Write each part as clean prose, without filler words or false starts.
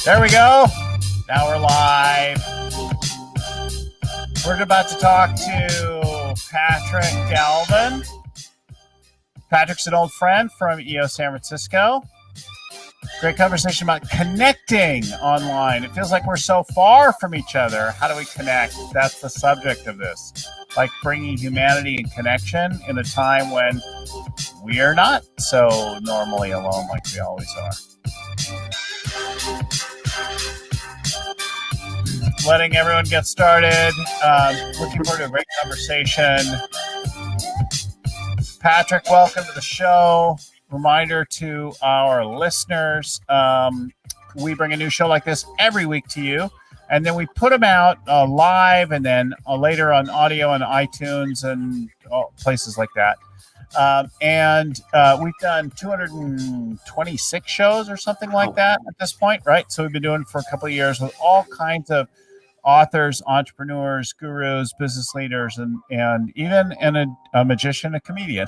There we go. Now we're live. We're about to talk to Patrick Galvin. Patrick's an old friend from EO San Francisco. Great conversation about connecting online. It feels like we're so far from each other. How do we connect? That's the subject of this. Like bringing humanity and connection in a time when we are not so normally alone like we always are. Letting everyone get started. Looking forward to a great conversation. Patrick, welcome to the show. Reminder to our listeners, we bring a new show like this every week to you, and then we put them out live and then later on audio on iTunes and places like that. And we've done 226 shows or something like that at this point, right? So we've been doing it for a couple of years with all kinds of authors, entrepreneurs, gurus, business leaders, and even a magician, a comedian.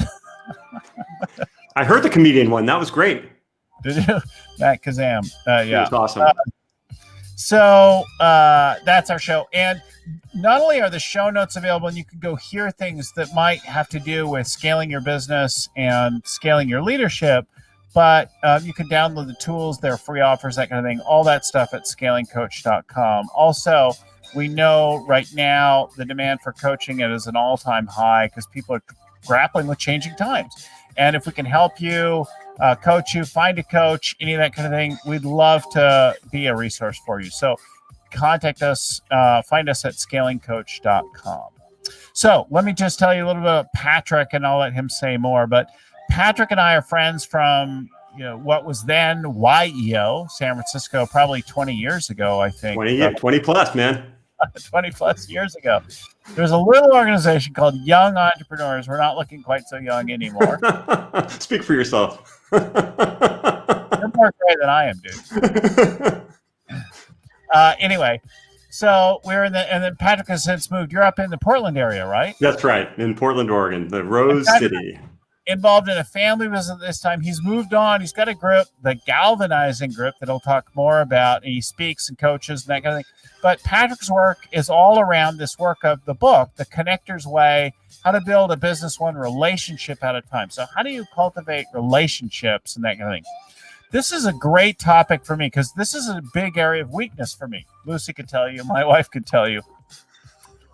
I heard the comedian one. That was great. Did you? Matt Kazam. Yeah. It was awesome. So that's our show. And not only are the show notes available, and you can go hear things that might have to do with scaling your business and scaling your leadership, but you can download the tools, their free offers, that kind of thing, all that stuff at scalingcoach.com. Also, we know right now the demand for coaching is an all-time high because people are grappling with changing times. And if we can help you, coach you, find a coach, any of that kind of thing, we'd love to be a resource for you. So contact us, find us at scalingcoach.com. So let me just tell you a little bit about Patrick, and I'll let him say more. But Patrick and I are friends from what was then YEO, San Francisco, probably 20 years ago, I think. 20 plus, man. 20 plus years ago. There's a little organization called Young Entrepreneurs. We're not looking quite so young anymore. Speak for yourself. You're more gray than I am, dude. Anyway, so we're in and then Patrick has since moved. You're up in the Portland area, right? That's right. In Portland, Oregon, the Rose City. Involved in a family business this time. He's moved on. He's got a group, the Galvanizing group, that he'll talk more about. And he speaks and coaches and that kind of thing. But Patrick's work is all around this work of the book, The Connector's Way, how to build a business one relationship at a time. So how do you cultivate relationships and that kind of thing? This is a great topic for me because this is a big area of weakness for me. Lucy could tell you, my wife could tell you.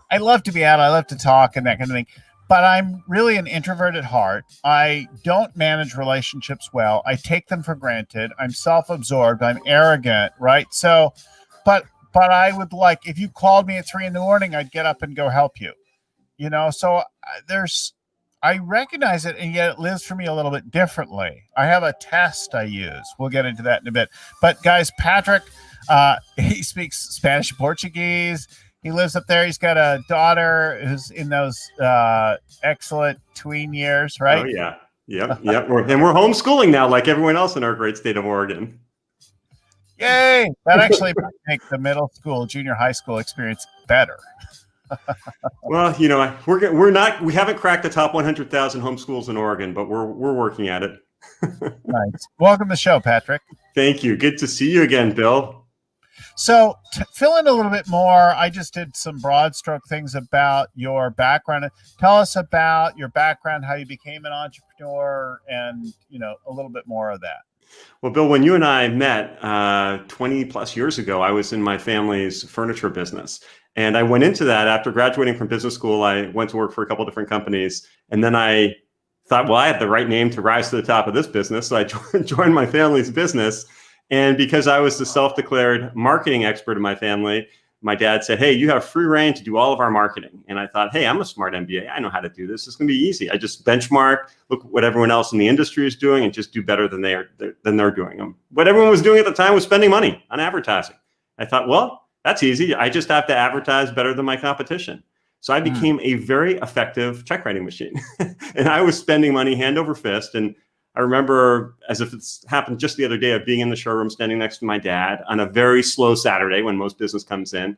I love to be out. I love to talk and that kind of thing. But I'm really an introvert at heart. I don't manage relationships well. I take them for granted. I'm self-absorbed. I'm arrogant, right? So, but I would like, if you called me at 3 a.m, I'd get up and go help you. So I recognize it, and yet it lives for me a little bit differently. I have a test I use. We'll get into that in a bit. But guys, Patrick, he speaks Spanish and Portuguese. He lives up there. He's got a daughter who's in those excellent tween years, right? Oh, yeah. Yep. And we're homeschooling now, like everyone else in our great state of Oregon. Yay! That actually might make the middle school, junior high school experience better. Well, we haven't cracked the top 100,000 homeschools in Oregon, but we're working at it. Nice. Welcome to the show, Patrick. Thank you. Good to see you again, Bill. So to fill in a little bit more, I just did some broad stroke things about your background. Tell us about your background, how you became an entrepreneur, and a little bit more of that. Well, Bill, when you and I met 20 plus years ago, I was in my family's furniture business. And I went into that after graduating from business school. I went to work for a couple of different companies. And then I thought, well, I had the right name to rise to the top of this business. So I joined my family's business. And because I was the self-declared marketing expert in my family, my dad said, hey, you have free reign to do all of our marketing. And I thought, hey, I'm a smart MBA. I know how to do this. It's going to be easy. I just benchmark, look what everyone else in the industry is doing, and just do better than they're doing. What everyone was doing at the time was spending money on advertising. I thought, well, that's easy. I just have to advertise better than my competition. So I became a very effective check writing machine. And I was spending money hand over fist. And I remember, as if it's happened just the other day, of being in the showroom standing next to my dad on a very slow Saturday when most business comes in.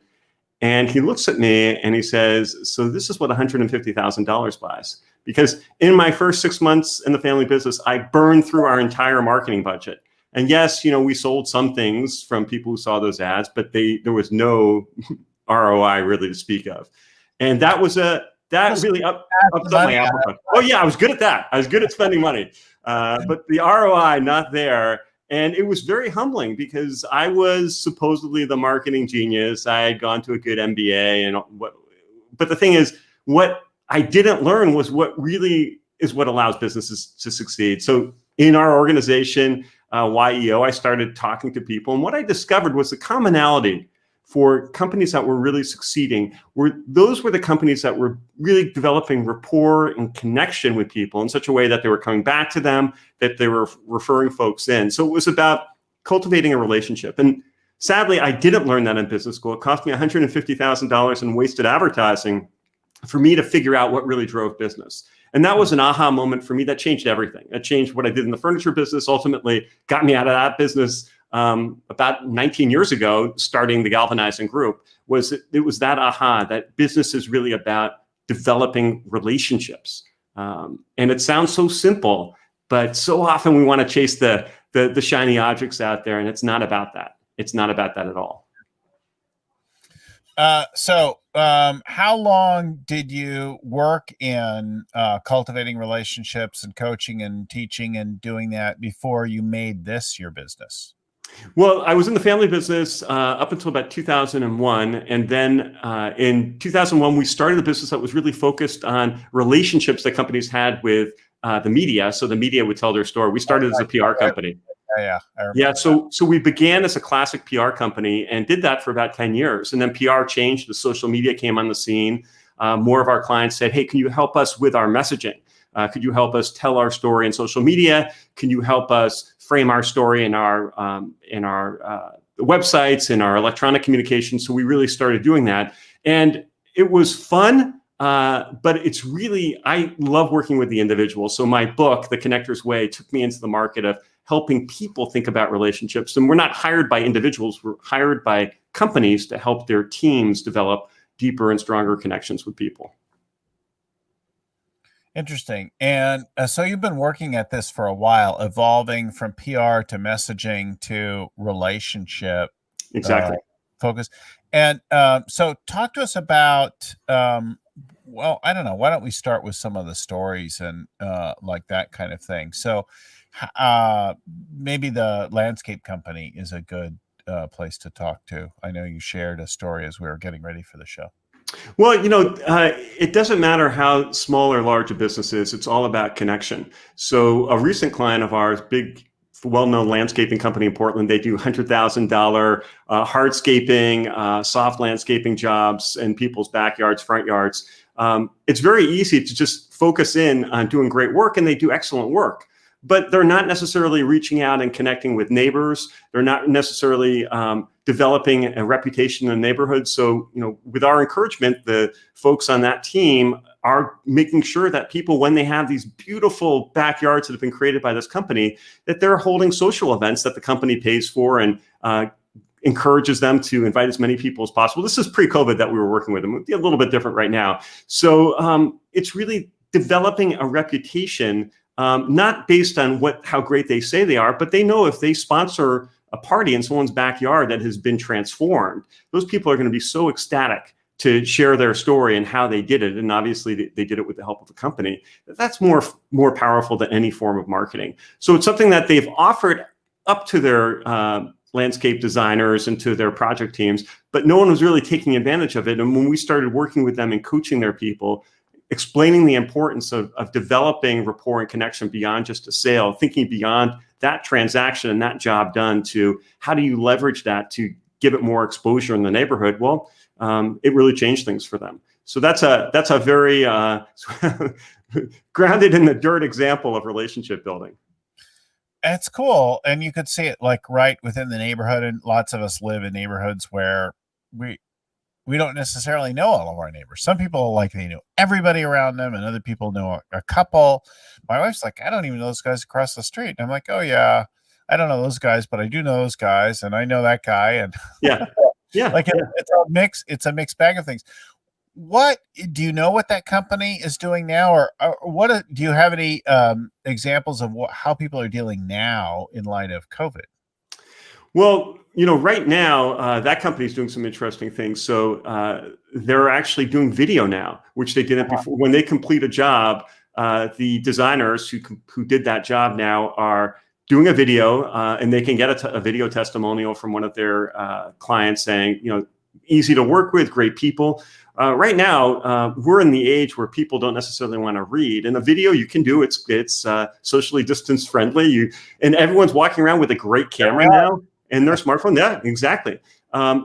And he looks at me and he says, so this is what $150,000 buys. Because in my first 6 months in the family business, I burned through our entire marketing budget. And yes, we sold some things from people who saw those ads, but there was no ROI really to speak of. And that really upset my apple cart. Oh yeah, I was good at that. I was good at spending money, but the ROI not there. And it was very humbling because I was supposedly the marketing genius. I had gone to a good MBA but the thing is, what I didn't learn was what really is what allows businesses to succeed. So in our organization, YEO, I started talking to people, and what I discovered was the commonality for companies that were really succeeding were the companies that were really developing rapport and connection with people in such a way that they were coming back to them, that they were referring folks in. So it was about cultivating a relationship. And sadly, I didn't learn that in business school. It cost me $150,000 in wasted advertising for me to figure out what really drove business. And that was an aha moment for me that changed everything. It changed what I did in the furniture business, ultimately got me out of that business about 19 years ago, starting the Galvanizing Group. It was that aha, that business is really about developing relationships. And it sounds so simple, but so often we want to chase the shiny objects out there, and it's not about that. It's not about that at all. So how long did you work in cultivating relationships and coaching and teaching and doing that before you made this your business? Well, I was in the family business up until about 2001. And then in 2001, we started a business that was really focused on relationships that companies had with the media. So the media would tell their story. We started as a PR company. Yeah. So we began as a classic PR company and did that for about 10 years. And then PR changed. The social media came on the scene. More of our clients said, hey, can you help us with our messaging? Could you help us tell our story in social media? Can you help us frame our story in our websites, in our electronic communications? So we really started doing that. And it was fun, but it's really, I love working with the individual. So my book, The Connector's Way, took me into the market of helping people think about relationships. And we're not hired by individuals, we're hired by companies to help their teams develop deeper and stronger connections with people. Interesting. And so you've been working at this for a while, evolving from PR to messaging to relationship. Exactly. Focus. And so talk to us about, well, I don't know, why don't we start with some of the stories and like that kind of thing. So maybe the landscape company is a good place to talk to. I know you shared a story as we were getting ready for the show. Well, it doesn't matter how small or large a business is. It's all about connection. So a recent client of ours, big, well-known landscaping company in Portland, they do $100,000 hardscaping, soft landscaping jobs in people's backyards, front yards. It's very easy to just focus in on doing great work, and they do excellent work. But they're not necessarily reaching out and connecting with neighbors. They're not necessarily developing a reputation in the neighborhood. So, with our encouragement, the folks on that team are making sure that people, when they have these beautiful backyards that have been created by this company, that they're holding social events that the company pays for and encourages them to invite as many people as possible. This is pre-COVID that we were working with them. It's a little bit different right now. So it's really developing a reputation, not based on how great they say they are, but they know if they sponsor a party in someone's backyard that has been transformed, those people are going to be so ecstatic to share their story and how they did it. And obviously they did it with the help of a company. That's more powerful than any form of marketing. So it's something that they've offered up to their landscape designers and to their project teams, but no one was really taking advantage of it. And when we started working with them and coaching their people, explaining the importance of developing rapport and connection beyond just a sale, thinking beyond that transaction and that job done to how do you leverage that to give it more exposure in the neighborhood? Well, it really changed things for them. So that's a very grounded in the dirt example of relationship building. It's cool. And you could see it like right within the neighborhood. And lots of us live in neighborhoods where we don't necessarily know all of our neighbors. Some people they know everybody around them, and other people know a couple. My wife's like, I don't even know those guys across the street. And I'm like, oh yeah, I don't know those guys, but I do know those guys, and I know that guy. And yeah. It's a mixed bag of things. What do you know what that company is doing now, or what do you have any examples of how people are dealing now in light of COVID? Well, right now, that company is doing some interesting things. So they're actually doing video now, which they didn't before. When they complete a job, the designers who did that job now are doing a video, and they can get a video testimonial from one of their clients saying, easy to work with, great people. Right now, we're in the age where people don't necessarily want to read. And a video you can do, it's socially distance friendly. And everyone's walking around with a great camera now and their smartphone. Yeah, exactly.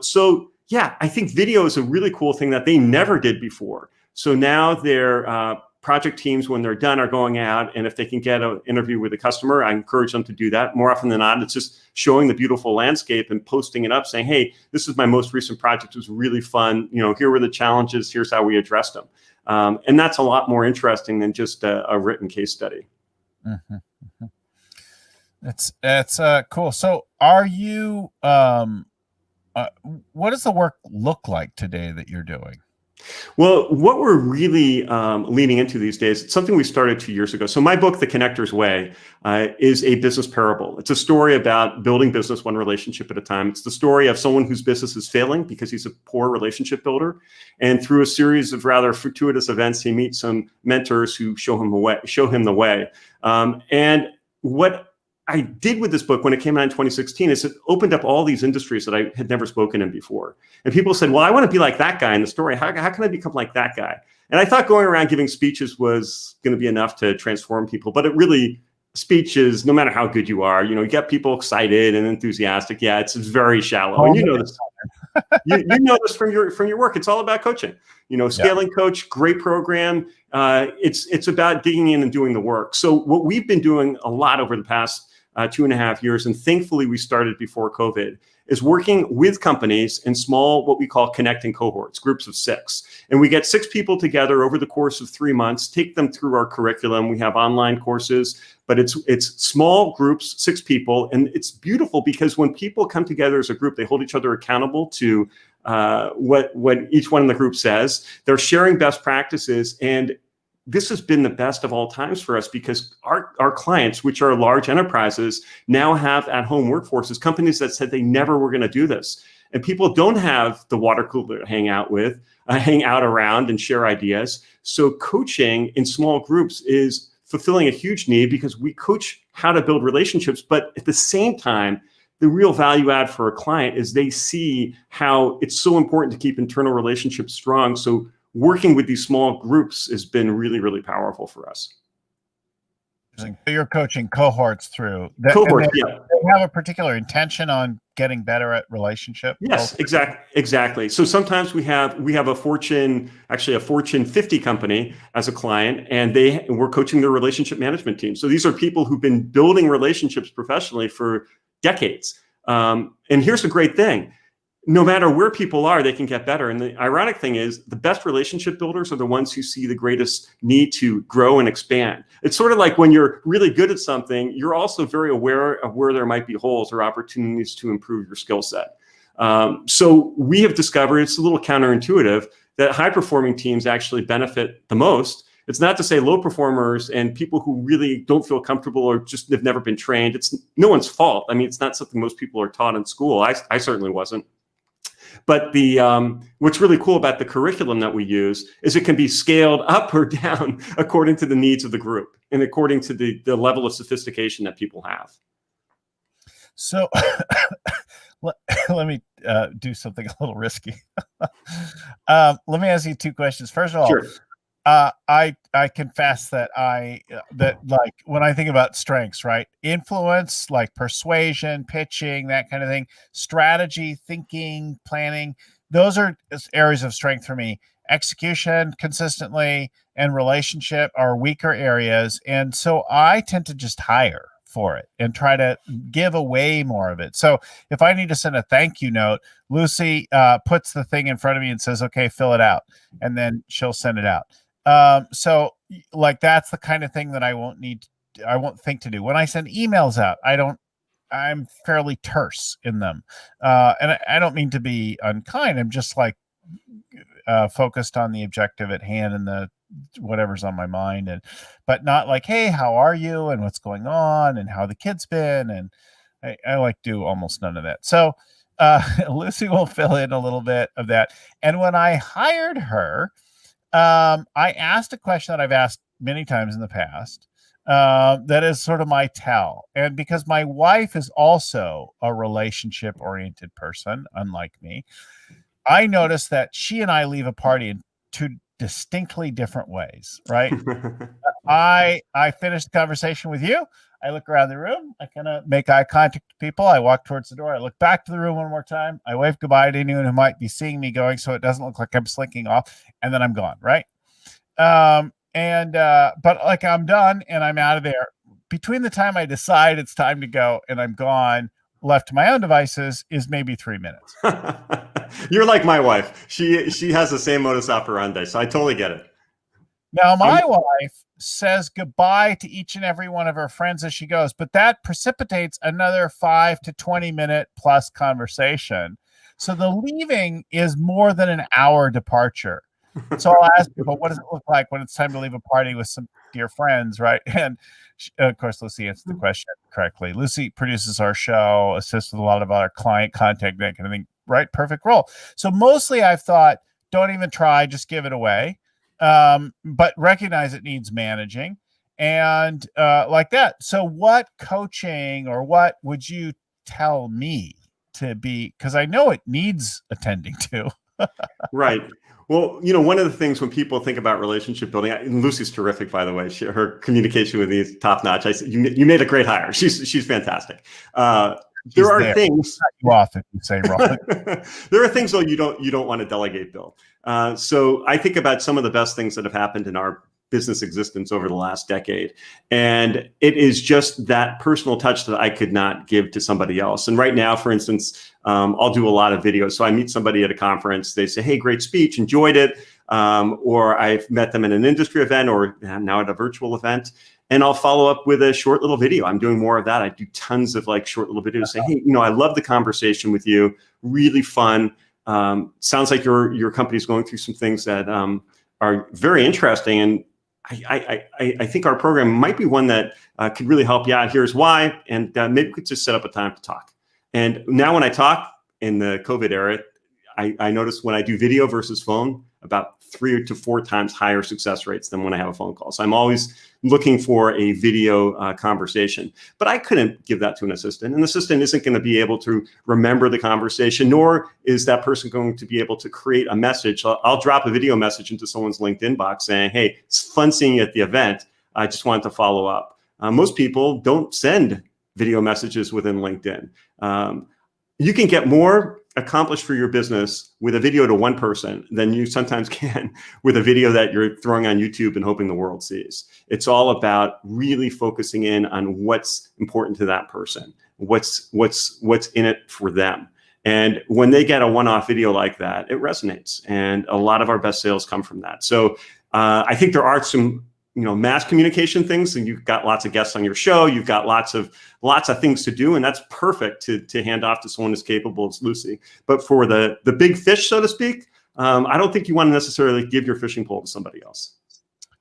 So yeah, I think video is a really cool thing that they never did before. So now their project teams, when they're done, are going out, and if they can get an interview with a customer, I encourage them to do that. More often than not, it's just showing the beautiful landscape and posting it up, saying, hey, this is my most recent project. It was really fun. Here were the challenges. Here's how we addressed them. And that's a lot more interesting than just a written case study. Mm-hmm. It's cool. So are you, what does the work look like today that you're doing? Well, what we're really leaning into these days, it's something we started 2 years ago. So my book, The Connector's Way, is a business parable. It's a story about building business one relationship at a time. It's the story of someone whose business is failing because he's a poor relationship builder. And through a series of rather fortuitous events, he meets some mentors who show him the way. And what I did with this book when it came out in 2016 is it opened up all these industries that I had never spoken in before. And people said, well, I want to be like that guy in the story. How can I become like that guy? And I thought going around giving speeches was going to be enough to transform people. But speeches, no matter how good you are, you get people excited and enthusiastic. Yeah, it's very shallow. And you know this. you know this from your work. It's all about coaching. Scaling Coach, great program. It's about digging in and doing the work. So what we've been doing a lot over the past 2.5 years, and thankfully we started before COVID, is working with companies in small, what we call connecting cohorts, groups of 6. And we get 6 people together over the course of 3 months, take them through our curriculum. We have online courses, but it's small groups, 6 people. And it's beautiful because when people come together as a group, they hold each other accountable to what each one in the group says. They're sharing best practices, and this has been the best of all times for us because our clients, which are large enterprises, now have at-home workforces, companies that said they never were going to do this. And people don't have the water cooler to hang out around and share ideas. So coaching in small groups is fulfilling a huge need because we coach how to build relationships. But at the same time, the real value add for a client is they see how it's so important to keep internal relationships strong. So working with these small groups has been really, really powerful for us. So you're coaching cohorts through. Cohorts, they yeah. have a particular intention on getting better at relationship. Yes, exactly. So sometimes we have a Fortune 50 company as a client, and we're coaching their relationship management team. So these are people who've been building relationships professionally for decades. And here's the great thing. No matter where people are, they can get better. And the ironic thing is the best relationship builders are the ones who see the greatest need to grow and expand. It's sort of like when you're really good at something, you're also very aware of where there might be holes or opportunities to improve your skill set. So we have discovered, it's a little counterintuitive, that high-performing teams actually benefit the most. It's not to say low performers and people who really don't feel comfortable or just have never been trained. It's no one's fault. I mean, it's not something most people are taught in school. I certainly wasn't. But what's really cool about the curriculum that we use is it can be scaled up or down according to the needs of the group and according to the level of sophistication that people have. So let me do something a little risky. Let me ask you 2 questions. First of all, sure. I confess that like when I think about strengths, right? Influence, like persuasion, pitching, that kind of thing, strategy, thinking, planning, those are areas of strength for me. Execution consistently and relationship are weaker areas. And so I tend to just hire for it and try to give away more of it. So if I need to send a thank you note, Lucy puts the thing in front of me and says, okay, fill it out. And then she'll send it out. So like, that's the kind of thing that I won't think to do. When I send emails out, I'm fairly terse in them. And I don't mean to be unkind. I'm just like, focused on the objective at hand and the whatever's on my mind, but not like, hey, how are you? And what's going on and how the kid's been. And I like do almost none of that. So Lucy will fill in a little bit of that. And when I hired her, I asked a question that I've asked many times in the past. That is sort of my tell. And because my wife is also a relationship oriented person, unlike me, I noticed that she and I leave a party in two distinctly different ways, right? I finish the conversation with you. I look around the room. I kind of make eye contact with people. I walk towards the door. I look back to the room one more time. I wave goodbye to anyone who might be seeing me going, so it doesn't look like I'm slinking off. And then I'm gone, right? But like I'm done and I'm out of there. Between the time I decide it's time to go and I'm gone, left to my own devices, is maybe 3 minutes. You're like my wife. She has the same modus operandi, so I totally get it. Now, my wife says goodbye to each and every one of her friends as she goes, but that precipitates another 5 to 20 minute plus conversation. So the leaving is more than an hour departure. So I'll ask people, what does it look like when it's time to leave a party with some dear friends, right? And of course, Lucy answered the question correctly. Lucy produces our show, assists with a lot of our client contact, that kind of thing, right? Perfect role. So mostly I've thought, don't even try, just give it away. But recognize it needs managing and like that. So what coaching or what would you tell me to be, because I know it needs attending to. Right. Well, you know, one of the things when people think about relationship building, and Lucy's terrific, by the way. Her communication with me is top notch. You made a great hire. She's fantastic. There are things. You off if you say wrong. There are things though you don't want to delegate, Bill. So I think about some of the best things that have happened in our business existence over the last decade, and it is just that personal touch that I could not give to somebody else. And right now, for instance, I'll do a lot of videos. So I meet somebody at a conference. They say, "Hey, great speech, enjoyed it," or I've met them at an industry event, or now at a virtual event. And I'll follow up with a short little video. I'm doing more of that. I do tons of like short little videos. Say, hey, you know, I love the conversation with you. Really fun. Sounds like your company's going through some things that are very interesting. And I think our program might be one that could really help you out. Here's why. And maybe we could just set up a time to talk. And now when I talk in the COVID era, I notice when I do video versus phone, about 3 to 4 times higher success rates than when I have a phone call. So I'm always looking for a video conversation. But I couldn't give that to an assistant. An assistant isn't going to be able to remember the conversation, nor is that person going to be able to create a message. I'll drop a video message into someone's LinkedIn box saying, hey, it's fun seeing you at the event. I just wanted to follow up. Most people don't send video messages within LinkedIn. You can get more accomplished for your business with a video to one person than you sometimes can with a video that you're throwing on YouTube and hoping the world sees. It's all about really focusing in on what's important to that person, what's in it for them. And when they get a one-off video like that, it resonates. And a lot of our best sales come from that. So I think there are some mass communication things, and you've got lots of guests on your show. You've got lots of things to do, and that's perfect to hand off to someone as capable as Lucy. But for the big fish, so to speak, I don't think you want to necessarily give your fishing pole to somebody else.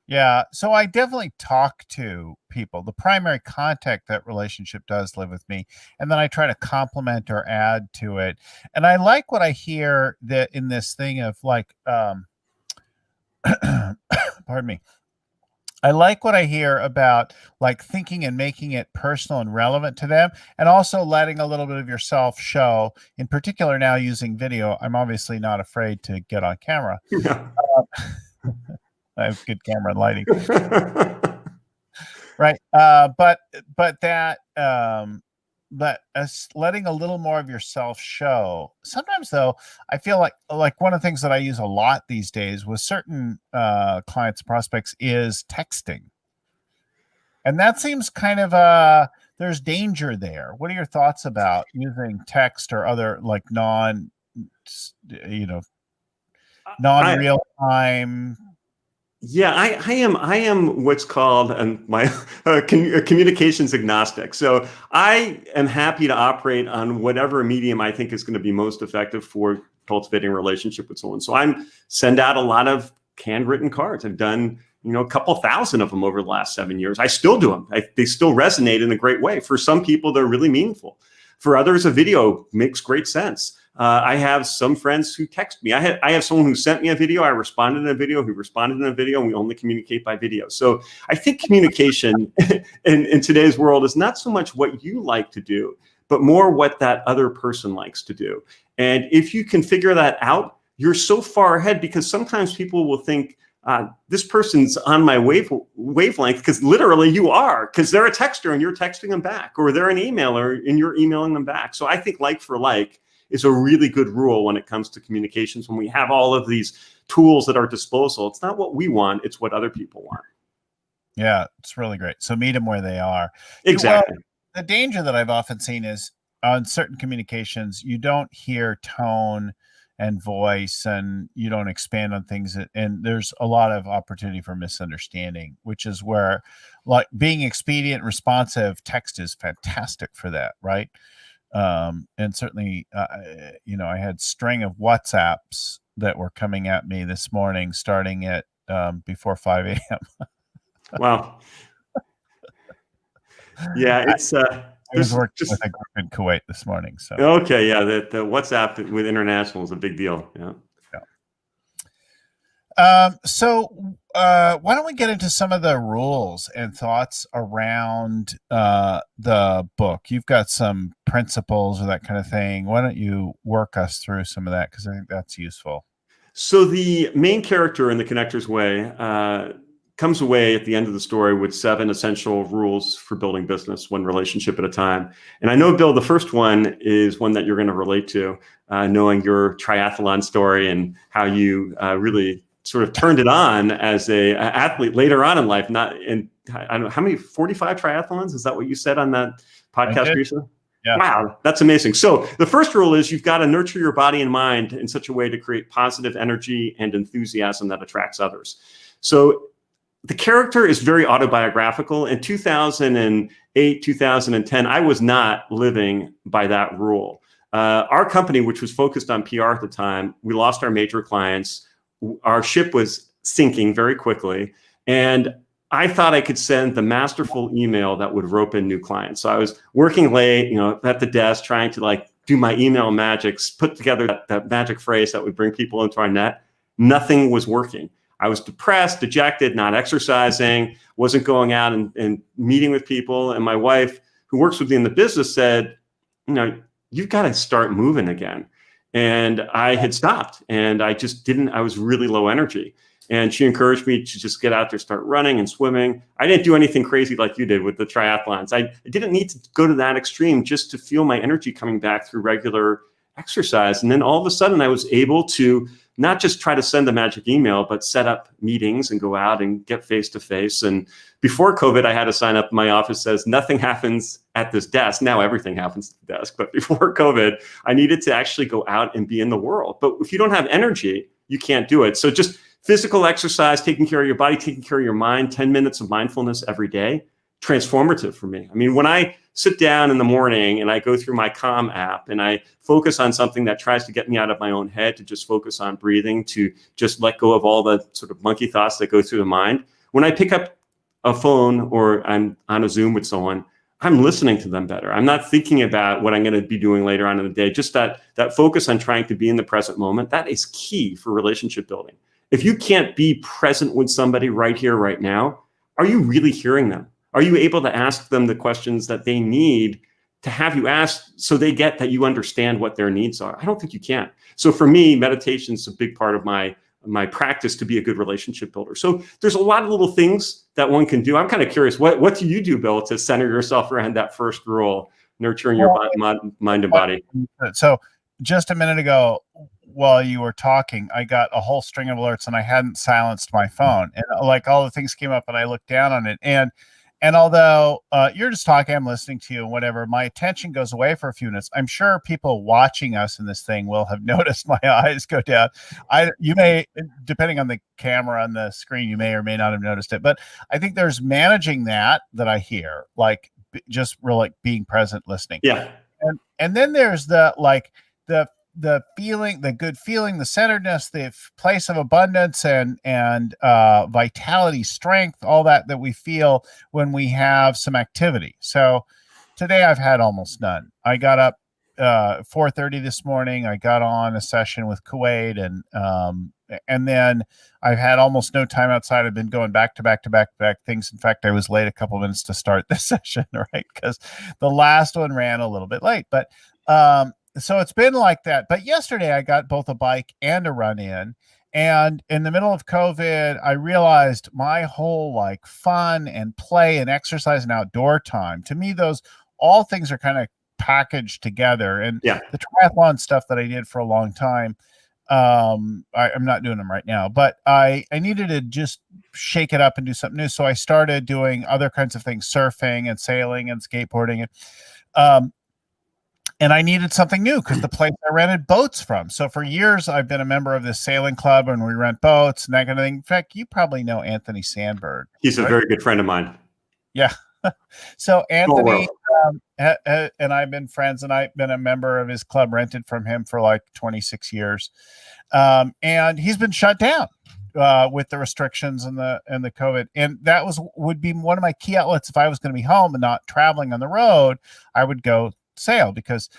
Yeah, so I definitely talk to people. The primary contact that relationship does live with me, and then I try to complement or add to it. And I like what I hear that in this thing of like, pardon me. I like what I hear about like thinking and making it personal and relevant to them, and also letting a little bit of yourself show, in particular now using video. I'm obviously not afraid to get on camera. Yeah. I have good camera and lighting. Right. But letting a little more of yourself show. Sometimes though, I feel like one of the things that I use a lot these days with certain clients and prospects is texting. And that seems kind of there's danger there. What are your thoughts about using text or other like non-real time? Yeah, I am what's called my communications agnostic. So I am happy to operate on whatever medium I think is going to be most effective for cultivating a relationship with someone. So I send out a lot of handwritten cards. I've done a couple thousand of them over the last 7 years. I still do them. They still resonate in a great way. For some people, they're really meaningful. For others, a video makes great sense. I have some friends who text me. I have someone who sent me a video. I responded in a video, who responded in a video, and we only communicate by video. So I think communication in today's world is not so much what you like to do, but more what that other person likes to do. And if you can figure that out, you're so far ahead, because sometimes people will think, this person's on my wavelength, because literally you are, because they're a texter and you're texting them back, or they're an emailer and you're emailing them back. So I think like for like is a really good rule when it comes to communications. When we have all of these tools at our disposal, it's not what we want, it's what other people want. Yeah, it's really great. So meet them where they are. Exactly. Well, the danger that I've often seen is on certain communications, you don't hear tone and voice, and you don't expand on things. And there's a lot of opportunity for misunderstanding, which is where, like, being expedient, responsive, text is fantastic for that, right? And certainly, I had string of WhatsApps that were coming at me this morning, starting at before 5 a.m. Wow. Yeah, it's I was working with a group in Kuwait this morning. So okay, yeah, the WhatsApp with international is a big deal. Yeah. So why don't we get into some of the rules and thoughts around the book? You've got some principles or that kind of thing. Why don't you work us through some of that? Because I think that's useful. So the main character in The Connector's Way comes away at the end of the story with 7 essential rules for building business, one relationship at a time. And I know, Bill, the first one is one that you're going to relate to, knowing your triathlon story and how you really sort of turned it on as a athlete later on in life. Not in, I don't know, how many, 45 triathlons? Is that what you said on that podcast recently? Yeah. Wow, that's amazing. So the first rule is you've got to nurture your body and mind in such a way to create positive energy and enthusiasm that attracts others. So the character is very autobiographical. In 2008, 2010, I was not living by that rule. Our company, which was focused on PR at the time, we lost our major clients. Our ship was sinking very quickly. And I thought I could send the masterful email that would rope in new clients. So I was working late, at the desk, trying to do my email magics, put together that magic phrase that would bring people into our net. Nothing was working. I was depressed, dejected, not exercising, wasn't going out and meeting with people. And my wife, who works with me in the business, said, you've got to start moving again. And I had stopped, and I just didn't. I was really low energy. And she encouraged me to just get out there, start running and swimming. I didn't do anything crazy like you did with the triathlons. I didn't need to go to that extreme, just to feel my energy coming back through regular exercise. And then all of a sudden I was able to not just try to send a magic email, but set up meetings and go out and get face-to-face. And before COVID, I had a sign up in my office that says, nothing happens at this desk. Now everything happens at the desk. But before COVID, I needed to actually go out and be in the world. But if you don't have energy, you can't do it. So just physical exercise, taking care of your body, taking care of your mind, 10 minutes of mindfulness every day, transformative for me. I mean, when I sit down in the morning and I go through my Calm app and I focus on something that tries to get me out of my own head, to just focus on breathing, to just let go of all the sort of monkey thoughts that go through the mind. When I pick up a phone or I'm on a Zoom with someone, I'm listening to them better. I'm not thinking about what I'm going to be doing later on in the day. Just that focus on trying to be in the present moment, that is key for relationship building. If you can't be present with somebody right here, right now, are you really hearing them? Are you able to ask them the questions that they need to have you ask, so they get that you understand what their needs are? I don't think you can. So for me, meditation is a big part of my practice to be a good relationship builder. So there's a lot of little things that one can do. I'm kind of curious, what do you do, Bill, to center yourself around that first rule, nurturing your mind and body? So just a minute ago, while you were talking, I got a whole string of alerts and I hadn't silenced my phone, and all the things came up and I looked down on it. And although you're just talking, I'm listening to you and whatever, my attention goes away for a few minutes. I'm sure people watching us in this thing will have noticed my eyes go down. You may, depending on the camera on the screen, you may or may not have noticed it. But I think there's managing that I hear, just really being present, listening. Yeah. And then there's the feeling, the good feeling, the centeredness, the place of abundance and vitality, strength, all that we feel when we have some activity. So Today I've had almost none. I got up 4:30 this morning. I got on a session with Kuwait, and then I've had almost no time outside. I've been going back to back to back to back things. In fact, I was late a couple minutes to start this session, right? Because the last one ran a little bit late. But so it's been like that. But yesterday I got both a bike and a run in. And in the middle of COVID, I realized my whole like fun and play and exercise and outdoor time, to me, those all things are kind of packaged together. And the triathlon stuff that I did for a long time, I'm not doing them right now, but I needed to just shake it up and do something new. So I started doing other kinds of things, surfing and sailing and skateboarding. And I needed something new because the place I rented boats from. So for years, I've been a member of this sailing club and we rent boats and that kind of thing. In fact, you probably know Anthony Sandberg. He's a very good friend of mine. Yeah. So Anthony and I've been friends, and I've been a member of his club, rented from him for like 26 years. And he's been shut down with the restrictions and the COVID. And that would be one of my key outlets. If I was going to be home and not traveling on the road, I would go sail, because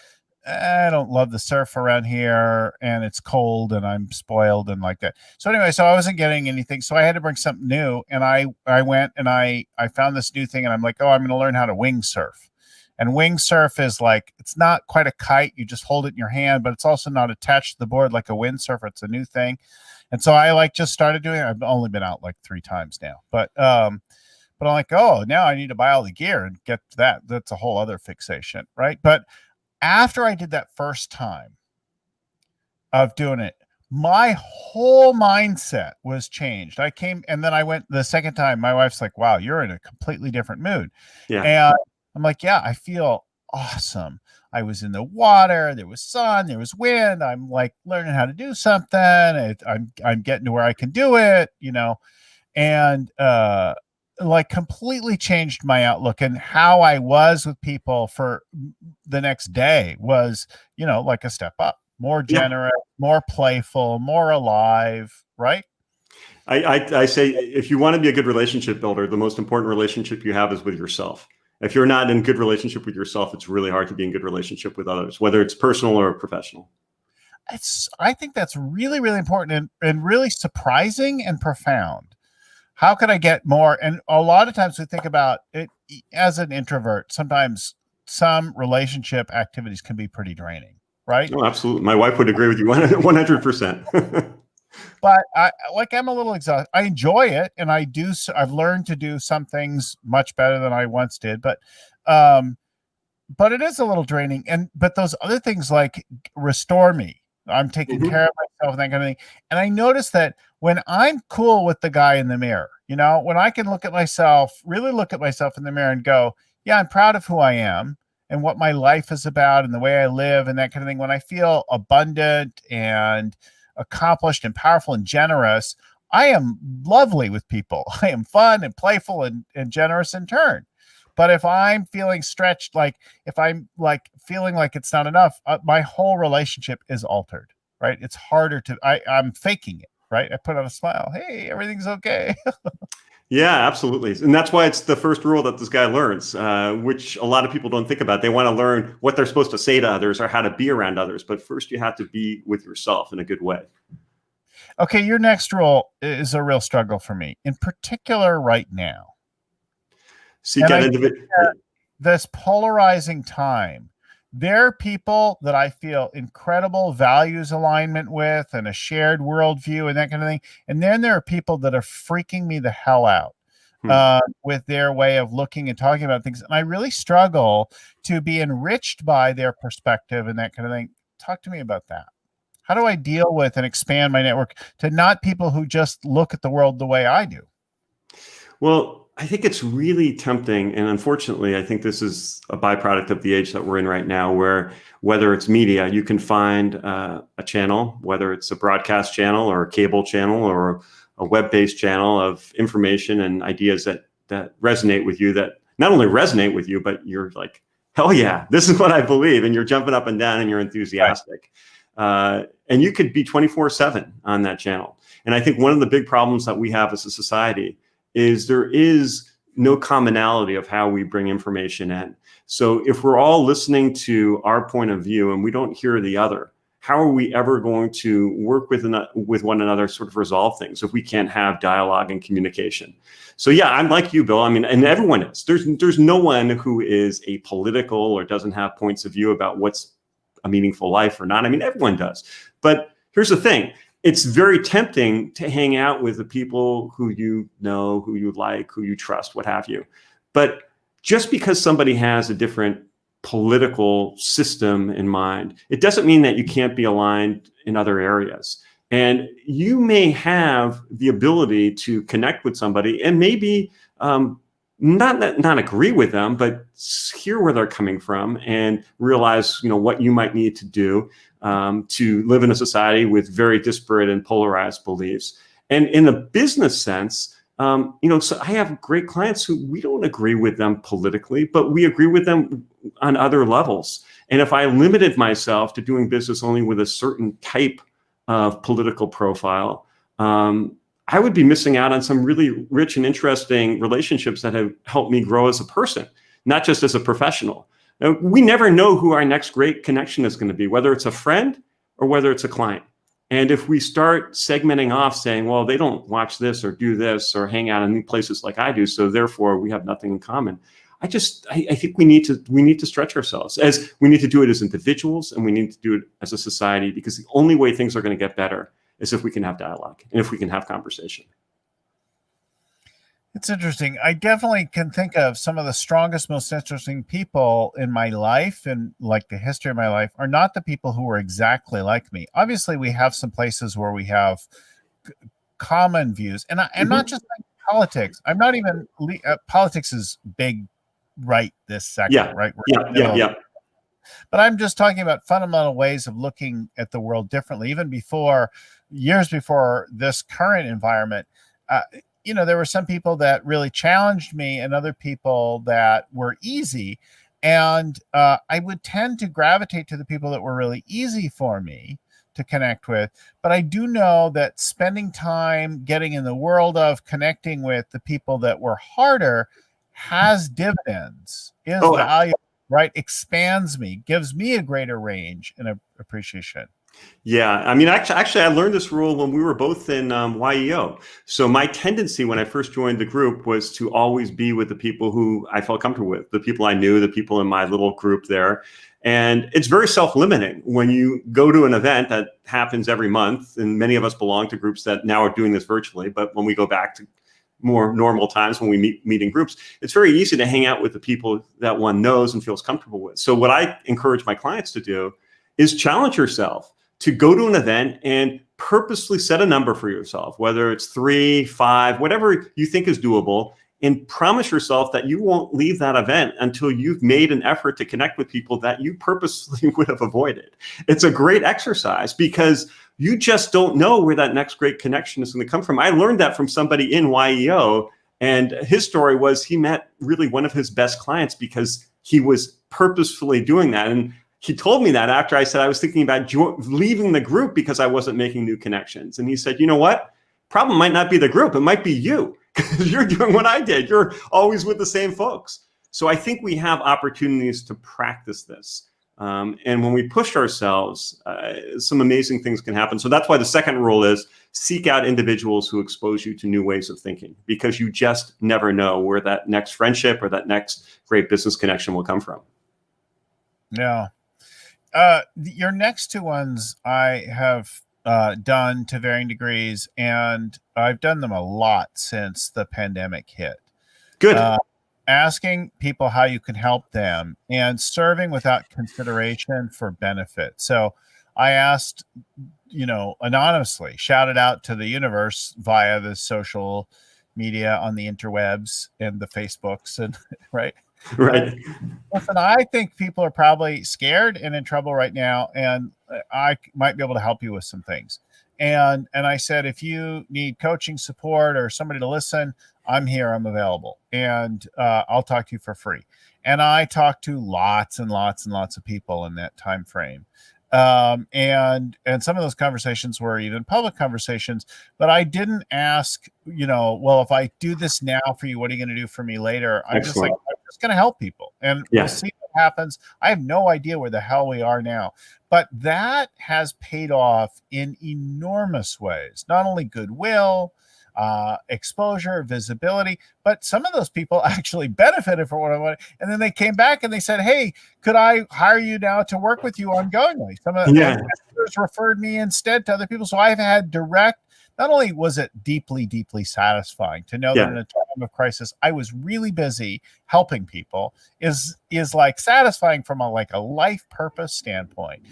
I don't love the surf around here and it's cold and I'm spoiled and like that. So anyway, so I wasn't getting anything. So I had to bring something new. And I went and I found this new thing, and I'm like, oh, I'm going to learn how to wing surf. And wing surf is like, it's not quite a kite. You just hold it in your hand, but it's also not attached to the board like a windsurfer. It's a new thing. And so I like just started doing it. I've only been out like 3 times now, but I'm like, oh, now I need to buy all the gear and get to that. That's a whole other fixation, right? But after I did that first time of doing it, my whole mindset was changed. I came, and then I went the second time. My wife's like, wow, you're in a completely different mood. Yeah. And I'm like, yeah, I feel awesome. I was in the water. There was sun. There was wind. I'm like learning how to do something. I'm getting to where I can do it, and like completely changed my outlook, and how I was with people for the next day was, like a step up, more generous, more playful, more alive. Right. I say, if you want to be a good relationship builder, the most important relationship you have is with yourself. If you're not in good relationship with yourself, it's really hard to be in good relationship with others, whether it's personal or professional. I think that's really, really important and really surprising and profound. How can I get more? And a lot of times we think about it as an introvert. Sometimes some relationship activities can be pretty draining, right? Oh, absolutely. My wife would agree with you 100%. But I'm a little exhausted. I enjoy it, and I've learned to do some things much better than I once did. But it is a little draining. But those other things like restore me. I'm taking care of myself and that kind of thing. And I noticed that when I'm cool with the guy in the mirror, when I can really look at myself in the mirror and go, yeah, I'm proud of who I am and what my life is about and the way I live and that kind of thing. When I feel abundant and accomplished and powerful and generous, I am lovely with people. I am fun and playful and generous in turn. But if I'm feeling stretched, like if I'm like feeling like it's not enough, my whole relationship is altered, right? It's harder I'm faking it, right? I put on a smile. Hey, everything's okay. Yeah, absolutely. And that's why it's the first rule that this guy learns, which a lot of people don't think about. They want to learn what they're supposed to say to others or how to be around others. But first you have to be with yourself in a good way. Okay, your next rule is a real struggle for me, in particular right now. This polarizing time. There are people that I feel incredible values alignment with and a shared worldview and that kind of thing. And then there are people that are freaking me the hell out with their way of looking and talking about things. And I really struggle to be enriched by their perspective and that kind of thing. Talk to me about that. How do I deal with and expand my network to not people who just look at the world the way I do? Well, I think it's really tempting. And unfortunately, I think this is a byproduct of the age that we're in right now, where whether it's media, you can find a channel, whether it's a broadcast channel or a cable channel or a web-based channel of information and ideas that resonate with you, that not only resonate with you, but you're like, hell yeah, this is what I believe. And you're jumping up and down and you're enthusiastic. Right. And you could be 24/7 on that channel. And I think one of the big problems that we have as a society is there is no commonality of how we bring information in. So if we're all listening to our point of view and we don't hear the other, how are we ever going to work with one another, sort of resolve things if we can't have dialogue and communication? So yeah, I'm like you, Bill. I mean, and everyone is. There's no one who is apolitical or doesn't have points of view about what's a meaningful life or not. I mean, everyone does. But here's the thing. It's very tempting to hang out with the people who you know, who you like, who you trust, what have you. But just because somebody has a different political system in mind, it doesn't mean that you can't be aligned in other areas. And you may have the ability to connect with somebody and maybe not agree with them, but hear where they're coming from and realize, what you might need to do to live in a society with very disparate and polarized beliefs. And in the business sense, so I have great clients who we don't agree with them politically, but we agree with them on other levels. And if I limited myself to doing business only with a certain type of political profile, I would be missing out on some really rich and interesting relationships that have helped me grow as a person, not just as a professional. Now, we never know who our next great connection is going to be, whether it's a friend or whether it's a client. And if we start segmenting off saying, well, they don't watch this or do this or hang out in places like I do, so therefore we have nothing in common. I think we need to stretch ourselves, as we need to do it as individuals and we need to do it as a society, because the only way things are going to get better is if we can have dialogue and if we can have conversation. It's interesting. I definitely can think of some of the strongest, most interesting people in my life and like the history of my life are not the people who are exactly like me. Obviously, we have some places where we have common views, and I'm not just like politics. I'm not even politics is big right this second, right? Yeah. But I'm just talking about fundamental ways of looking at the world differently. Even years before this current environment, there were some people that really challenged me and other people that were easy. And I would tend to gravitate to the people that were really easy for me to connect with. But I do know that spending time getting in the world of connecting with the people that were harder has dividends, is valuable, right? Expands me, gives me a greater range and appreciation. Yeah, I mean, actually, I learned this rule when we were both in YEO. So my tendency when I first joined the group was to always be with the people who I felt comfortable with, the people I knew, the people in my little group there. And it's very self-limiting when you go to an event that happens every month, and many of us belong to groups that now are doing this virtually. But when we go back to more normal times when we meet in groups, it's very easy to hang out with the people that one knows and feels comfortable with. So what I encourage my clients to do is challenge yourself to go to an event and purposely set a number for yourself, whether it's 3, 5, whatever you think is doable, and promise yourself that you won't leave that event until you've made an effort to connect with people that you purposely would have avoided. It's a great exercise because you just don't know where that next great connection is going to come from. I learned that from somebody in YEO, and his story was he met really one of his best clients because he was purposefully doing that. And he told me that after I said I was thinking about leaving the group because I wasn't making new connections. And he said, you know what? Problem might not be the group. It might be you, because you're doing what I did. You're always with the same folks. So I think we have opportunities to practice this. And when we push ourselves, some amazing things can happen. So that's why the second rule is seek out individuals who expose you to new ways of thinking, because you just never know where that next friendship or that next great business connection will come from. Yeah. Your next two ones I have done to varying degrees, and I've done them a lot since the pandemic hit. Good. Asking people how you can help them and serving without consideration for benefit. So I asked, anonymously, shouted out to the universe via the social media on the interwebs and the Facebooks and right. Right. Listen, I think people are probably scared and in trouble right now, and I might be able to help you with some things. And I said, if you need coaching support or somebody to listen, I'm here, I'm available, and I'll talk to you for free. And I talked to lots and lots and lots of people in that time frame. And some of those conversations were even public conversations, but I didn't ask, well, if I do this now for you, what are you going to do for me later? I'm just like, I'm just going to help people, and we'll see what happens. I have no idea where the hell we are now, but that has paid off in enormous ways. Not only goodwill, exposure, visibility, but some of those people actually benefited from what I wanted. And then they came back and they said, hey, could I hire you now to work with you ongoingly? Some of the investors referred me instead to other people. So I've had direct, not only was it deeply, deeply satisfying to know that in a time of crisis, I was really busy helping people is like satisfying from a life purpose standpoint.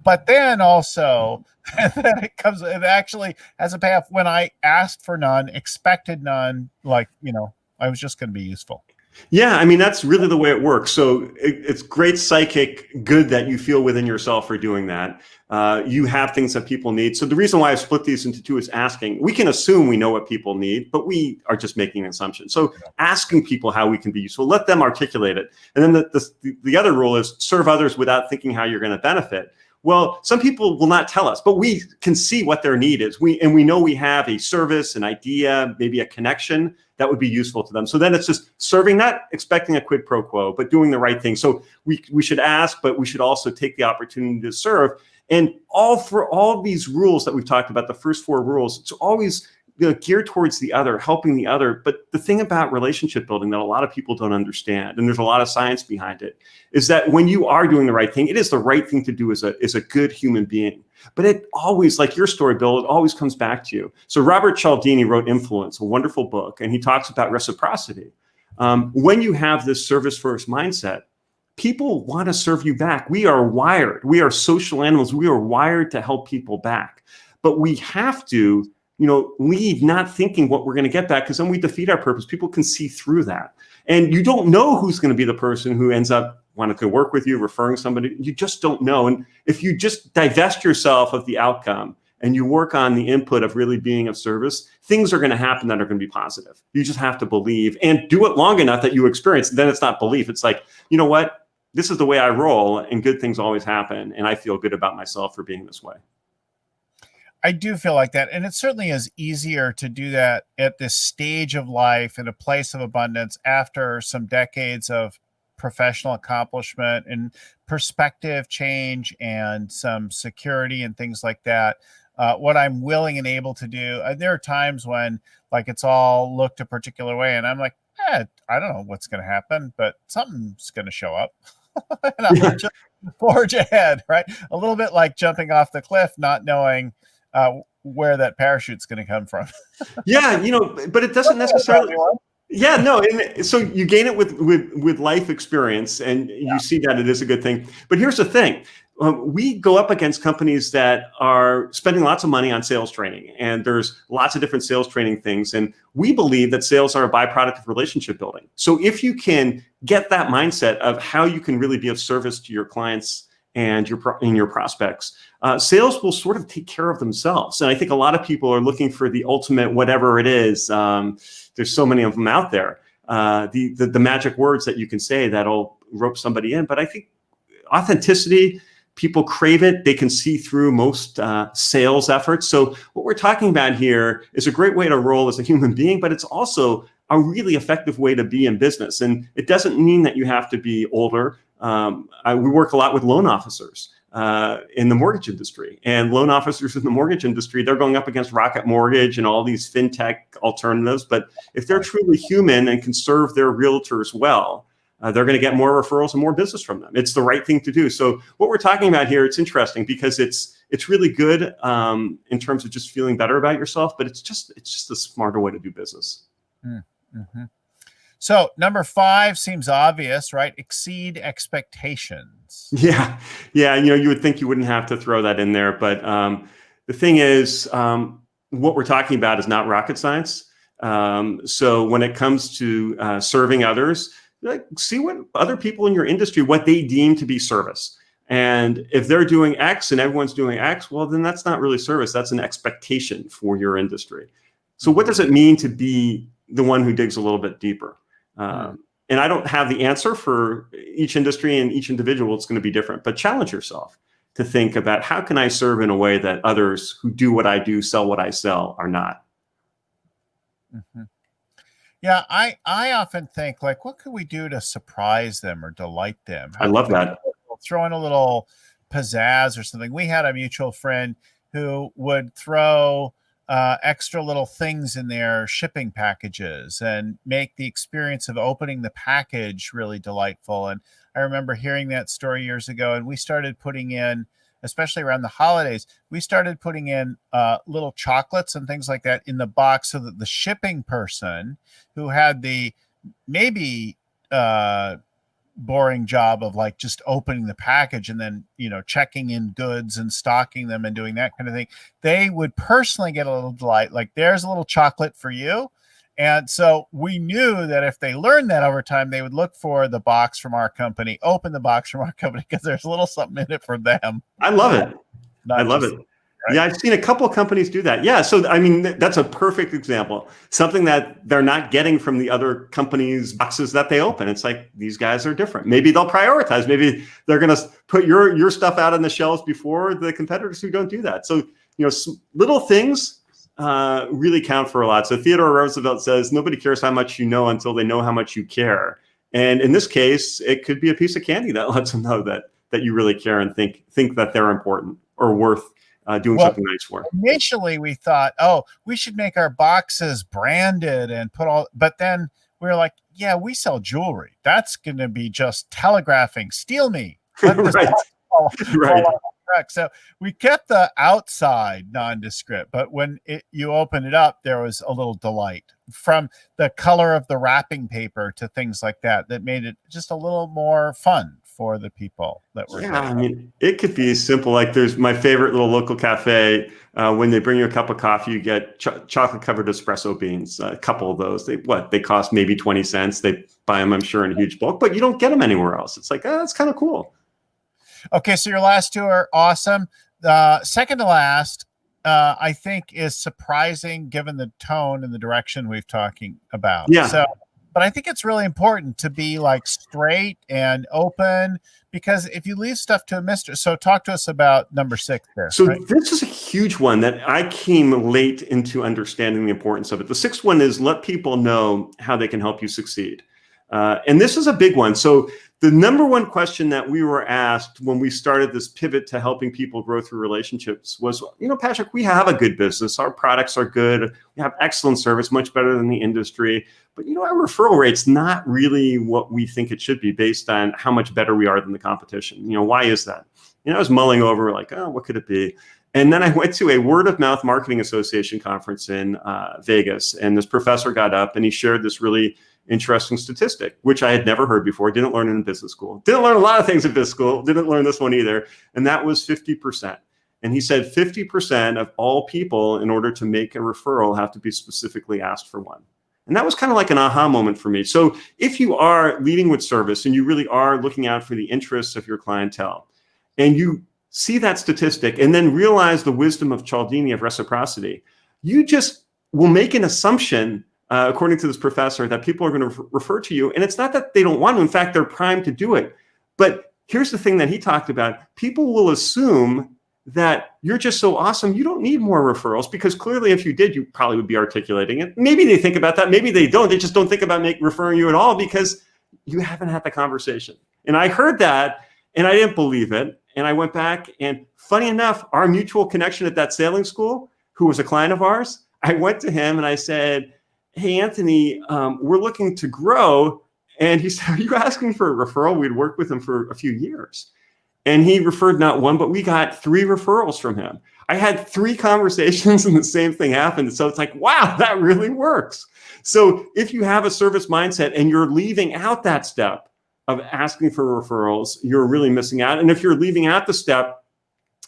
But then also, it actually has a payoff when I asked for none, expected none, I was just going to be useful. Yeah, I mean, that's really the way it works. So it's great psychic good that you feel within yourself for doing that. You have things that people need. So the reason why I split these into two is asking. We can assume we know what people need, but we are just making an assumption. So asking people how we can be useful, let them articulate it. And then the other rule is serve others without thinking how you're going to benefit. Well, some people will not tell us, but we can see what their need is. We know we have a service, an idea, maybe a connection that would be useful to them. So then it's just serving, not expecting a quid pro quo, but doing the right thing. So we should ask, but we should also take the opportunity to serve. And for all these rules that we've talked about, the first 4 rules, it's always geared towards the other, helping the other. But the thing about relationship building that a lot of people don't understand, and there's a lot of science behind it, is that when you are doing the right thing, it is the right thing to do as a good human being. But it always, like your story, Bill, it always comes back to you. So Robert Cialdini wrote Influence, a wonderful book, and he talks about reciprocity. When you have this service-first mindset, people want to serve you back. We are wired. We are social animals. We are wired to help people back. But we have to lead not thinking what we're going to get back, because then we defeat our purpose. People can see through that. And you don't know who's going to be the person who ends up wanting to work with you, referring somebody. You just don't know. And if you just divest yourself of the outcome and you work on the input of really being of service, things are going to happen that are going to be positive. You just have to believe and do it long enough that you experience. Then it's not belief. It's like, you know what? This is the way I roll, and good things always happen. And I feel good about myself for being this way. I do feel like that. And it certainly is easier to do that at this stage of life in a place of abundance after some decades of professional accomplishment and perspective change and some security and things like that. What I'm willing and able to do. There are times when it's all looked a particular way and I'm like, I don't know what's going to happen, but something's going to show up. And I'll just forge ahead, right? A little bit like jumping off the cliff, not knowing where that parachute's going to come from. Yeah, but it doesn't necessarily. Yeah, no, and so you gain it with life experience, and you see that it is a good thing. But here's the thing: we go up against companies that are spending lots of money on sales training, and there's lots of different sales training things. And we believe that sales are a byproduct of relationship building. So if you can get that mindset of how you can really be of service to your clients and your prospects, sales will sort of take care of themselves. And I think a lot of people are looking for the ultimate whatever it is. There's so many of them out there. The magic words that you can say that'll rope somebody in. But I think authenticity, people crave it. They can see through most sales efforts. So what we're talking about here is a great way to roll as a human being, but it's also a really effective way to be in business. And it doesn't mean that you have to be older. We work a lot with loan officers in the mortgage industry, and loan officers in the mortgage industry, they're going up against Rocket Mortgage and all these fintech alternatives. But if they're truly human and can serve their realtors well, they're going to get more referrals and more business from them. It's the right thing to do. So what we're talking about here, it's interesting because it's really good in terms of just feeling better about yourself, but it's just a smarter way to do business. Mm-hmm. So number 5 seems obvious, right? Exceed expectations. Yeah. You would think you wouldn't have to throw that in there, but the thing is, what we're talking about is not rocket science. So when it comes to serving others, see what other people in your industry, what they deem to be service. And if they're doing X and everyone's doing X, well, then that's not really service. That's an expectation for your industry. So what does it mean to be the one who digs a little bit deeper? And I don't have the answer for each industry and each individual. It's going to be different, but challenge yourself to think about how can I serve in a way that others who do what I do, sell what I sell, are not. Mm-hmm. Yeah, I often think like, what could we do to surprise them or delight them? I How love could we that. throw in a little pizzazz or something? We had a mutual friend who would throw extra little things in their shipping packages and make the experience of opening the package really delightful. And I remember hearing that story years ago, and we started putting in, especially around the holidays, we started putting in little chocolates and things like that in the box so that the shipping person who had the maybe uh, boring job of like just opening the package and then, checking in goods and stocking them and doing that kind of thing, they would personally get a little delight, like, there's a little chocolate for you. And so we knew that if they learned that over time, they would look for the box from our company, open the box from our company, because there's a little something in it for them. I love it. I Not love just it. right. Yeah, I've seen a couple of companies do that. Yeah, so I mean, that's a perfect example. Something that they're not getting from the other companies' boxes that they open. It's like, these guys are different. Maybe they'll prioritize. Maybe they're going to put your stuff out on the shelves before the competitors who don't do that. So, little things really count for a lot. So Theodore Roosevelt says, nobody cares how much you know until they know how much you care. And in this case, it could be a piece of candy that lets them know that you really care and think that they're important or worth doing something nice for. Initially, we thought, oh, we should make our boxes branded and but then we were like, yeah, we sell jewelry. That's going to be just telegraphing. Steal me. Let this Right. fall Right. off the rack. So we kept the outside nondescript, but when you open it up, there was a little delight from the color of the wrapping paper to things like that made it just a little more fun for the people that were Yeah, I mean, it could be simple. Like, there's my favorite little local cafe. When they bring you a cup of coffee, you get chocolate covered espresso beans. A couple of those. They cost maybe 20 cents. They buy them, I'm sure, in a huge bulk, but you don't get them anywhere else. It's like, that's kind of cool. Okay, so your last two are awesome. Second to last, I think, is surprising given the tone and the direction we've talking about. Yeah. So, but I think it's really important to be like straight and open, because if you leave stuff to a mystery. So talk to us about number 6 there. So right? This is a huge one that I came late into understanding the importance of it. The 6th one is let people know how they can help you succeed. And this is a big one. So the number one question that we were asked when we started this pivot to helping people grow through relationships was, Patrick, we have a good business. Our products are good. We have excellent service, much better than the industry. But, our referral rate's not really what we think it should be based on how much better we are than the competition. Why is that? I was mulling over like, oh, what could it be? And then I went to a Word of Mouth Marketing Association conference in Vegas. And this professor got up and he shared this really interesting statistic, which I had never heard before, didn't learn in business school, didn't learn a lot of things in business school, didn't learn this one either. And that was 50%. And he said 50% of all people, in order to make a referral, have to be specifically asked for one. And that was kind of like an aha moment for me. So if you are leading with service and you really are looking out for the interests of your clientele, and you see that statistic and then realize the wisdom of Cialdini of reciprocity, you just will make an assumption, according to this professor, that people are going to refer to you. And it's not that they don't want to. In fact, they're primed to do it. But here's the thing that he talked about. People will assume that you're just so awesome, you don't need more referrals, because clearly if you did, you probably would be articulating it. Maybe they think about that. Maybe they don't. They just don't think about referring you at all because you haven't had the conversation. And I heard that and I didn't believe it. And I went back, and funny enough, our mutual connection at that sailing school, who was a client of ours, I went to him and I said, hey, Anthony, we're looking to grow. And he said, are you asking for a referral? We'd worked with him for a few years. And he referred not one, but we got 3 referrals from him. I had 3 conversations and the same thing happened. So it's like, wow, that really works. So if you have a service mindset and you're leaving out that step of asking for referrals, you're really missing out. And if you're leaving out the step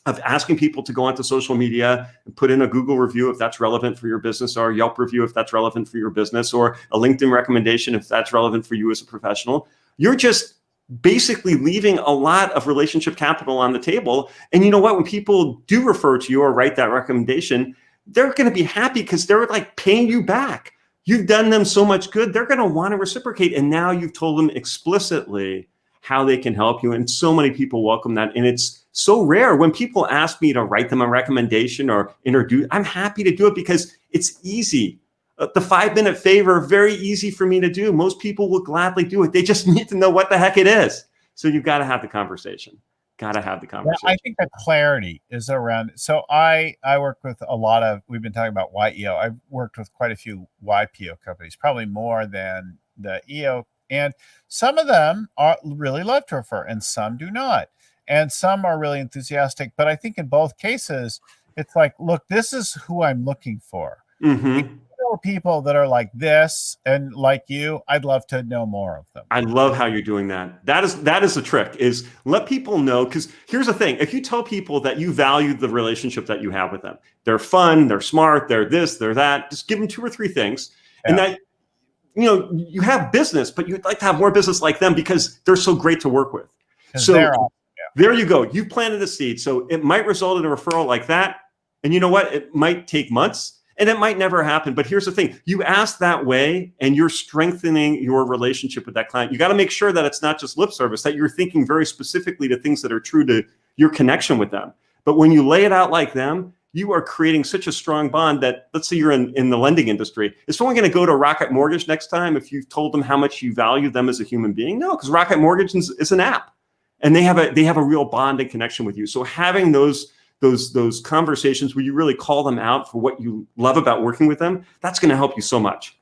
of asking people to go onto social media and put in a Google review if that's relevant for your business, or a Yelp review if that's relevant for your business, or a LinkedIn recommendation if that's relevant for you as a professional, you're just basically leaving a lot of relationship capital on the table. And you know what? When people do refer to you or write that recommendation, they're going to be happy because they're like paying you back. You've done them so much good. They're going to want to reciprocate. And now you've told them explicitly how they can help you. And so many people welcome that. And it's so rare when people ask me to write them a recommendation or introduce. I'm happy to do it because it's easy. The 5-minute favor, very easy for me to do. Most people will gladly do it. They just need to know what the heck it is. So you've got to have the conversation. Got to have the conversation. Yeah, I think that clarity is around. So I work with a lot of, we've been talking about YEO. I've worked with quite a few YPO companies, probably more than the EO. And some of them really love to refer and some do not. And some are really enthusiastic. But I think in both cases, it's like, look, this is who I'm looking for. Mm-hmm. People that are like this and like you, I'd love to know more of them. I love how you're doing that. That is the trick, is let people know, because here's the thing. If you tell people that you value the relationship that you have with them, they're fun, they're smart, they're this, they're that, just give them 2 or 3 things. Yeah. And that, you have business, but you'd like to have more business like them because they're so great to work with. So there you go. You've planted a seed. So it might result in a referral like that. And you know what? It might take months. And it might never happen. But here's the thing. You ask that way and you're strengthening your relationship with that client. You got to make sure that it's not just lip service, that you're thinking very specifically to things that are true to your connection with them. But when you lay it out like them, you are creating such a strong bond that, let's say you're in the lending industry. Is someone going to go to Rocket Mortgage next time if you've told them how much you value them as a human being? No, because Rocket Mortgage is an app. And they have a real bond and connection with you. So having those conversations where you really call them out for what you love about working with them, that's going to help you so much.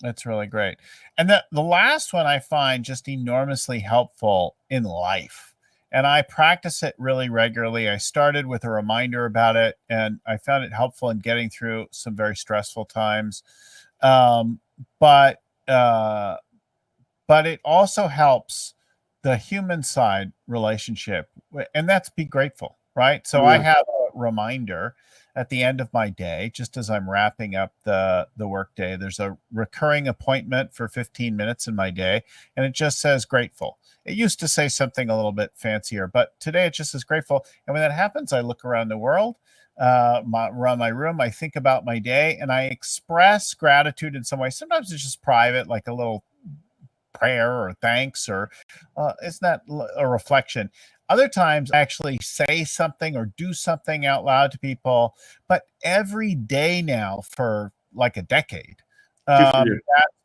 That's really great. And the last one I find just enormously helpful in life. And I practice it really regularly. I started with a reminder about it, and I found it helpful in getting through some very stressful times. But it also helps the human side relationship, and that's be grateful. Right. So I have a reminder at the end of my day, just as I'm wrapping up the work day. There's a recurring appointment for 15 minutes in my day, and it just says grateful. It used to say something a little bit fancier, but today it just says grateful. And when that happens, I look around the world, around my room, I think about my day, and I express gratitude in some way. Sometimes it's just private, like a little prayer or thanks, or it's not a reflection. Other times I actually say something or do something out loud to people, but every day now for like a decade, that's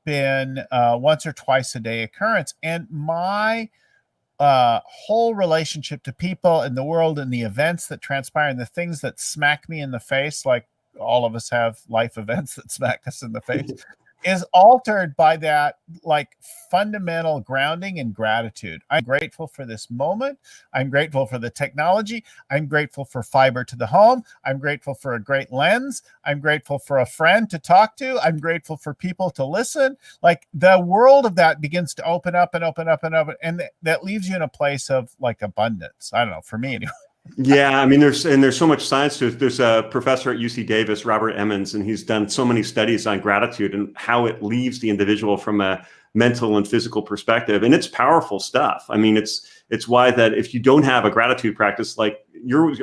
been once or twice a day occurrence. And my whole relationship to people in the world and the events that transpire and the things that smack me in the face, like all of us have life events that smack us in the face, is altered by that like fundamental grounding and gratitude. I'm grateful for this moment. I'm grateful for the technology. I'm grateful for fiber to the home. I'm grateful for a great lens. I'm grateful for a friend to talk to. I'm grateful for people to listen. Like the world of that begins to open up and open up and open. And that leaves you in a place of like abundance. I don't know, for me anyway. Yeah, I mean, there's so much science to it. There's a professor at UC Davis, Robert Emmons, and he's done so many studies on gratitude and how it leaves the individual from a mental and physical perspective. And it's powerful stuff. I mean, it's why that if you don't have a gratitude practice like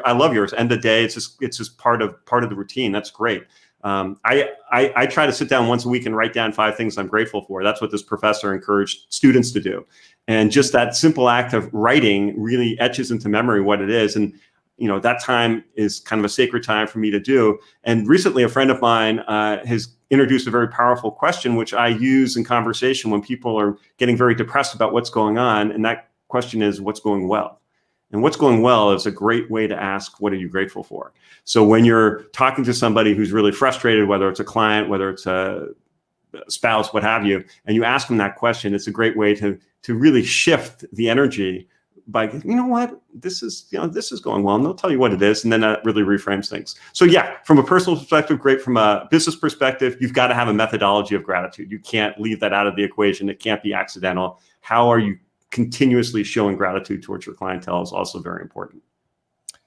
I love yours, end of the day, it's just part of the routine. That's great. I try to sit down once a week and write down 5 things I'm grateful for. That's what this professor encouraged students to do. And just that simple act of writing really etches into memory what it is. And, that time is kind of a sacred time for me to do. And recently, a friend of mine has introduced a very powerful question, which I use in conversation when people are getting very depressed about what's going on. And that question is, what's going well? And what's going well is a great way to ask, what are you grateful for? So when you're talking to somebody who's really frustrated, whether it's a client, whether it's a spouse, what have you, and you ask them that question, it's a great way to really shift the energy by, what, this is going well, and they'll tell you what it is, and then that really reframes things. So yeah, from a personal perspective, great. From a business perspective, you've got to have a methodology of gratitude. You can't leave that out of the equation. It can't be accidental. How are you continuously showing gratitude towards your clientele is also very important.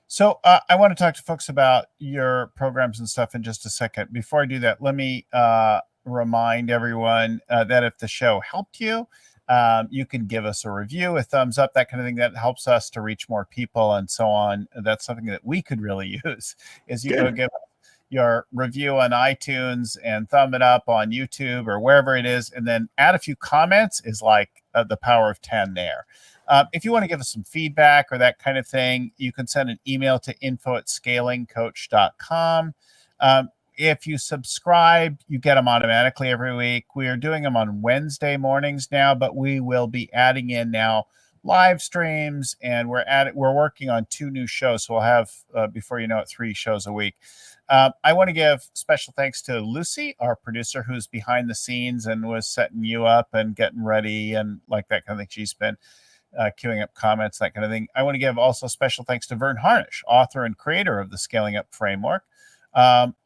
So I want to talk to folks about your programs and stuff in just a second. Before I do that, let me remind everyone that if the show helped you, you can give us a review, a thumbs up, that kind of thing. That helps us to reach more people and so on. That's something that we could really use, is you go give your review on iTunes and thumb it up on YouTube or wherever it is, and then add a few comments is like the power of 10 there. If you want to give us some feedback or that kind of thing, you can send an email to info@scalingcoach.com. if you subscribe, you get them automatically every week. We are doing them on Wednesday mornings now, but we will be adding in now live streams, and we're working on 2 new shows. So we'll have, before you know it, 3 shows a week. I want to give special thanks to Lucy, our producer, who's behind the scenes and was setting you up and getting ready and like that kind of thing. She's been queuing up comments, that kind of thing. I want to give also special thanks to Vern Harnish, author and creator of the Scaling Up Framework.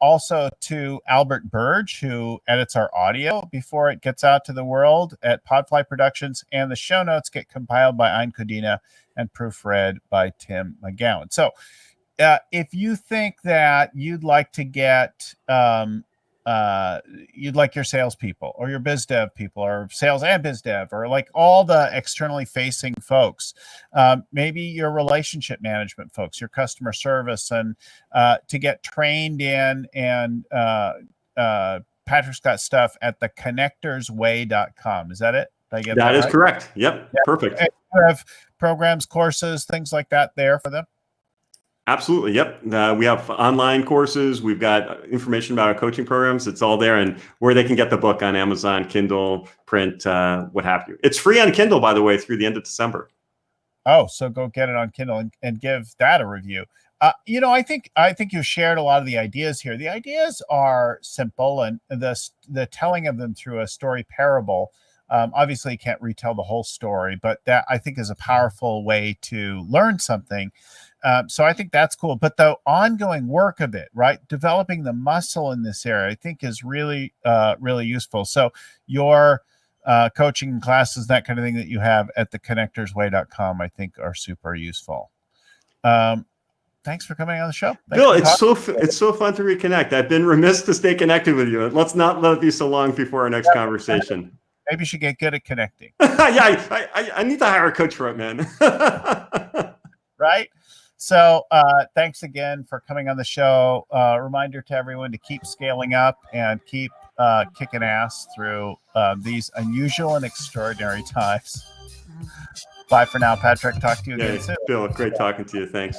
Also to Albert Burge, who edits our audio before it gets out to the world at Podfly Productions, and the show notes get compiled by Ein Codina and proofread by Tim McGowan. So if you think that you'd like to get you'd like your salespeople or your biz dev people or sales and biz dev or like all the externally facing folks, maybe your relationship management folks, your customer service, and to get trained in, and Patrick's got stuff at theconnectorsway.com. Is that it? Did I get that is right? Correct. Yep. Yeah. Perfect. And you have programs, courses, things like that there for them? Absolutely. Yep. We have online courses. We've got information about our coaching programs. It's all there, and where they can get the book on Amazon, Kindle, print, what have you. It's free on Kindle, by the way, through the end of December. Oh, so go get it on Kindle and give that a review. I think you shared a lot of the ideas here. The ideas are simple, and the telling of them through a story parable. Obviously, you can't retell the whole story, but that I think is a powerful way to learn something. So I think that's cool. But the ongoing work of it, right, developing the muscle in this area, I think is really, really useful. So your coaching classes, that kind of thing that you have at theconnectorsway.com, I think are super useful. Thanks for coming on the show. Bill, it's so fun to reconnect. I've been remiss to stay connected with you. Let's not let it be so long before our next conversation. Maybe you should get good at connecting. Yeah, I need to hire a coach for it, man. Right? So thanks again for coming on the show. Reminder to everyone to keep scaling up and keep kicking ass through these unusual and extraordinary times. Bye for now, Patrick. Talk to you again soon. Bill, great talking to you. Thanks.